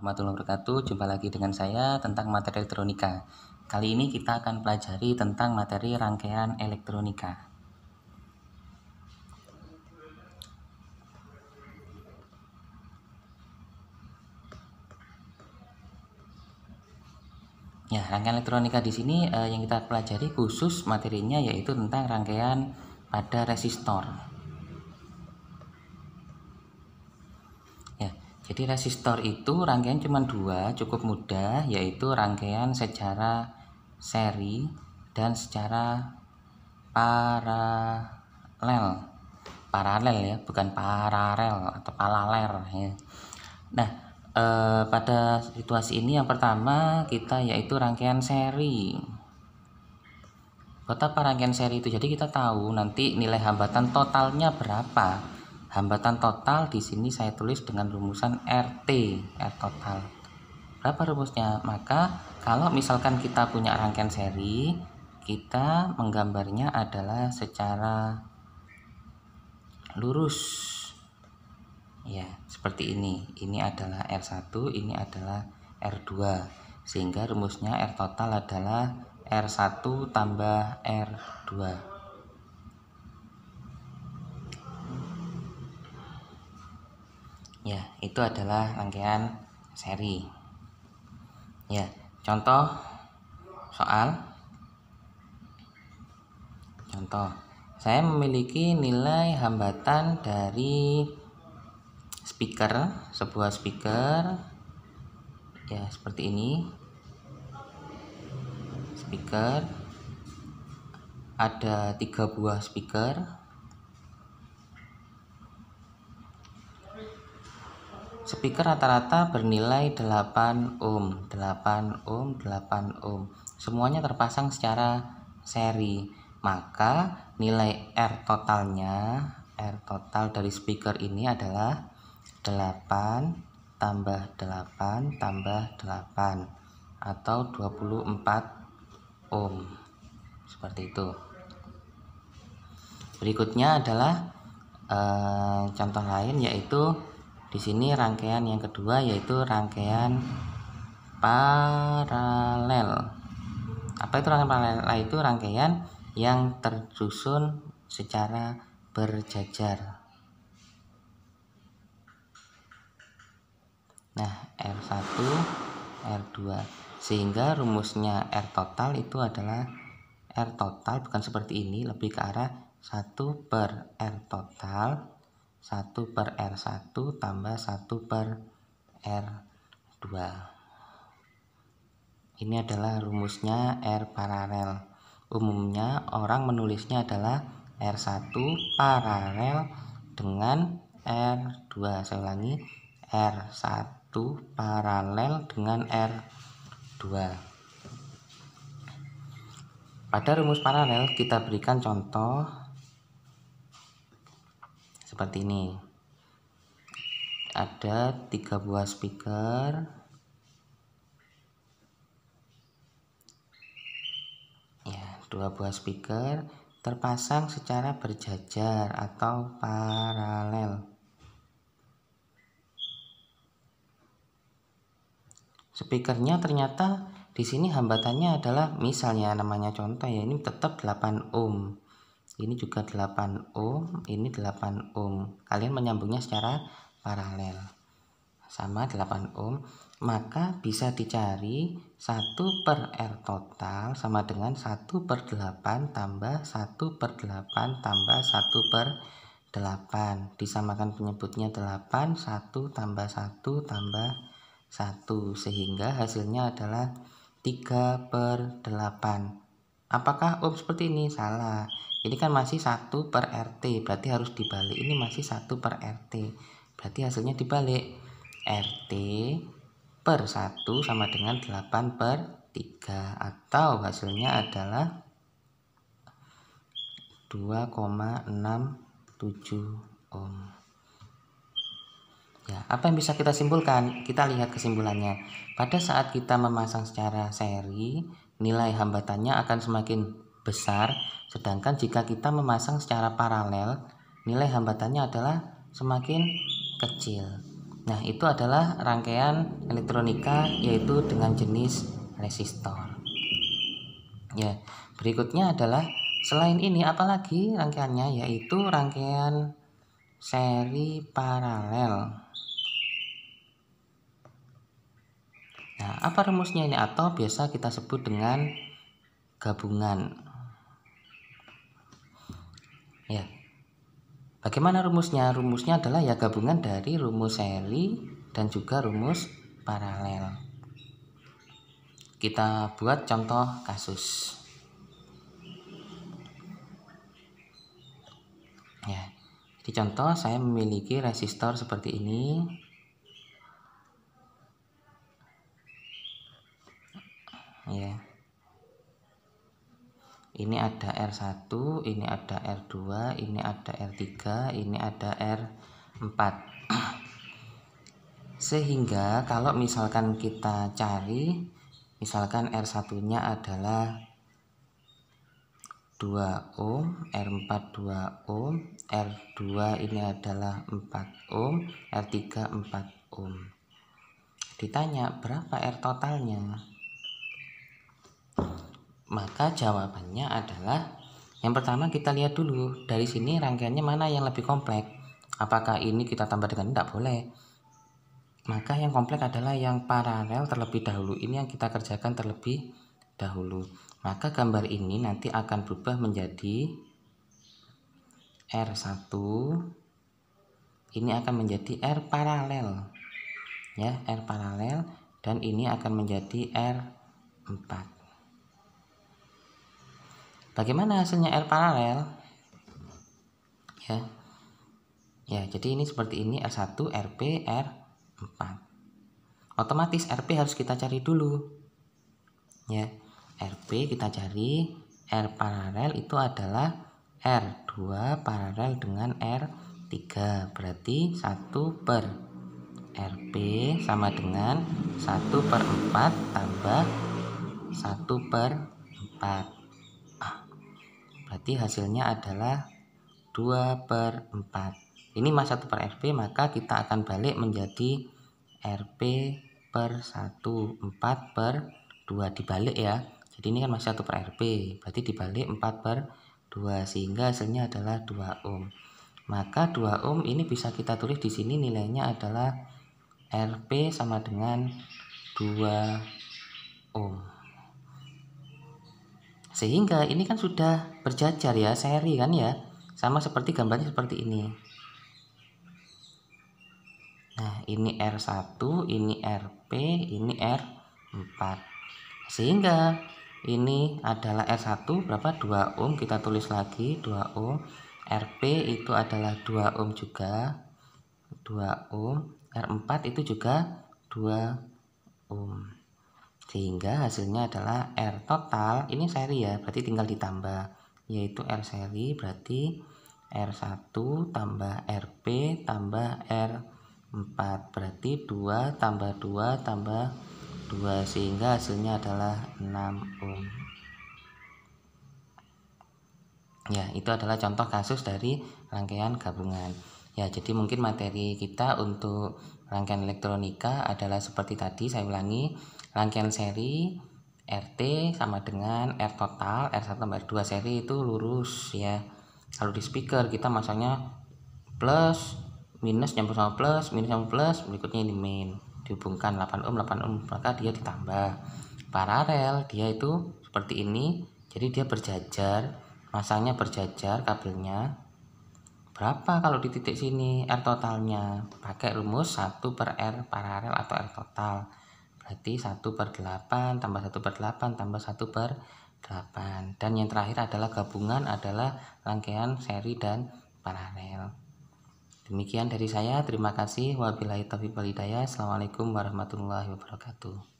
warahmatullahi wabarakatuh. Jumpa lagi dengan saya tentang materi elektronika. Kali ini kita akan pelajari tentang materi rangkaian elektronika. Ya, rangkaian elektronika di sini yang kita pelajari khusus materinya yaitu tentang rangkaian pada resistor. Jadi resistor itu rangkaian cuma dua, cukup mudah, yaitu rangkaian secara seri dan secara paralel ya, bukan paralel atau paralel ya. Nah, pada situasi ini yang pertama kita yaitu rangkaian seri. Buat apa rangkaian seri itu? Jadi kita tahu nanti nilai hambatan totalnya berapa. Hambatan total di sini saya tulis dengan rumusan RT, R total. Berapa rumusnya? Maka kalau misalkan kita punya rangkaian seri, kita menggambarnya adalah secara lurus. Ya, seperti ini. Ini adalah R1, ini adalah R2. Sehingga rumusnya R total adalah R1 tambah R2. Ya, itu adalah rangkaian seri. Ya, contoh soal. Contoh, saya memiliki nilai hambatan dari speaker, sebuah speaker. Ya, seperti ini. Speaker. Ada 3 buah speaker. Speaker rata-rata bernilai 8 ohm, 8 ohm, 8 ohm. Semuanya terpasang secara seri. Maka nilai R totalnya, R total dari speaker ini adalah 8 tambah 8 tambah 8 atau 24 ohm. Seperti itu. Berikutnya adalah contoh lain yaitu di sini rangkaian yang kedua yaitu rangkaian paralel. Apa itu rangkaian paralel? Itu rangkaian yang tersusun secara berjajar. Nah, R1, R2. Sehingga rumusnya R total itu adalah R total bukan seperti ini, lebih ke arah 1 per R total 1 per R1 tambah 1 per R2. Ini adalah rumusnya R paralel. Umumnya orang menulisnya adalah R1 paralel dengan R2. Saya ulangi, R1 paralel dengan R2. Pada rumus paralel kita berikan contoh seperti ini. Ada 3 buah speaker. Ya, 2 buah speaker terpasang secara berjajar atau paralel. Speakernya ternyata di sini hambatannya adalah misalnya namanya contoh ya, ini tetap 8 ohm. Ini juga 8 ohm, ini 8 ohm. Kalian menyambungnya secara paralel. Sama 8 ohm, maka bisa dicari 1 per R total sama dengan 1 per 8 tambah 1 per 8 tambah 1 per 8. Disamakan penyebutnya 8, 1 tambah 1 tambah 1. Sehingga hasilnya adalah 3 per 8. Apakah ohm seperti ini? Salah. Ini kan masih 1 per RT, berarti harus dibalik. Ini masih 1 per RT, berarti hasilnya dibalik. RT per 1 sama dengan 8 per 3, atau hasilnya adalah 2,67 ohm. Ya, apa yang bisa kita simpulkan? Kita lihat kesimpulannya. Pada saat kita memasang secara seri, nilai hambatannya akan semakin besar, sedangkan jika kita memasang secara paralel, nilai hambatannya adalah semakin kecil. Nah, itu adalah rangkaian elektronika yaitu dengan jenis resistor. Ya, berikutnya adalah selain ini apalagi rangkaiannya, yaitu rangkaian seri paralel. Nah, apa rumusnya ini, atau biasa kita sebut dengan gabungan. Ya. Bagaimana rumusnya? Rumusnya adalah ya gabungan dari rumus seri dan juga rumus paralel. Kita buat contoh kasus. Ya. Di contoh saya memiliki resistor seperti ini. Ya. Ini ada R1, ini ada R2, ini ada R3, ini ada R4. Sehingga kalau misalkan kita cari, misalkan R1-nya adalah 2 ohm, R4 2 ohm, R2 ini adalah 4 ohm, R3 4 ohm. Ditanya berapa R totalnya? Maka jawabannya adalah, yang pertama kita lihat dulu dari sini rangkaiannya mana yang lebih kompleks. Apakah ini kita tambah dengan tidak boleh? Maka yang kompleks adalah yang paralel terlebih dahulu. Ini yang kita kerjakan terlebih dahulu. Maka gambar ini nanti akan berubah menjadi R1. Ini akan menjadi R paralel. Ya, R paralel, dan ini akan menjadi R4. Bagaimana hasilnya R paralel? Ya, jadi ini seperti ini, R1, RP, R4. Otomatis RP harus kita cari dulu. Ya, RP kita cari, R paralel itu adalah R2 paralel dengan R3. Berarti 1 per RP sama dengan 1/4 tambah 1/4. Berarti hasilnya adalah 2/4. Ini mas 1 per RP, maka kita akan balik menjadi RP per 1, 4/2 dibalik ya. Jadi ini kan masih 1 per RP, berarti dibalik 4/2, sehingga hasilnya adalah 2 ohm. Maka 2 ohm ini bisa kita tulis di sini nilainya adalah RP sama dengan 2 ohm. Sehingga ini kan sudah berjajar ya, seri kan ya, sama seperti gambarnya seperti ini. Nah, ini R1, ini RP, ini R4. Sehingga ini adalah R1 berapa? 2 ohm, kita tulis lagi 2 ohm. RP itu adalah 2 ohm juga, 2 ohm. R4 itu juga 2 ohm. Sehingga hasilnya adalah R total, ini seri ya, berarti tinggal ditambah, yaitu R seri berarti R1 tambah RP tambah R4, berarti 2 tambah 2 tambah 2, sehingga hasilnya adalah 6 ohm. Ya, itu adalah contoh kasus dari rangkaian gabungan. Ya, jadi mungkin materi kita untuk rangkaian elektronika adalah seperti tadi, saya ulangi. Rangkaian seri RT sama dengan R total, R1 tambah R2 seri itu lurus ya. Kalau di speaker kita masangnya plus, minus nyambung sama plus, minus sama plus, berikutnya ini min. Dihubungkan 8 ohm, 8 ohm, maka dia ditambah. Paralel dia itu seperti ini, jadi dia berjajar, masangnya berjajar kabelnya. Berapa kalau di titik sini R totalnya? Pakai rumus 1 per R paralel atau R total. Berarti 1/8 tambah 1/8 tambah 1/8. Dan yang terakhir adalah gabungan, adalah rangkaian seri dan paralel. Demikian dari saya, terima kasih. Wabillahi taufiq wal hidayah. Assalamualaikum warahmatullahi wabarakatuh.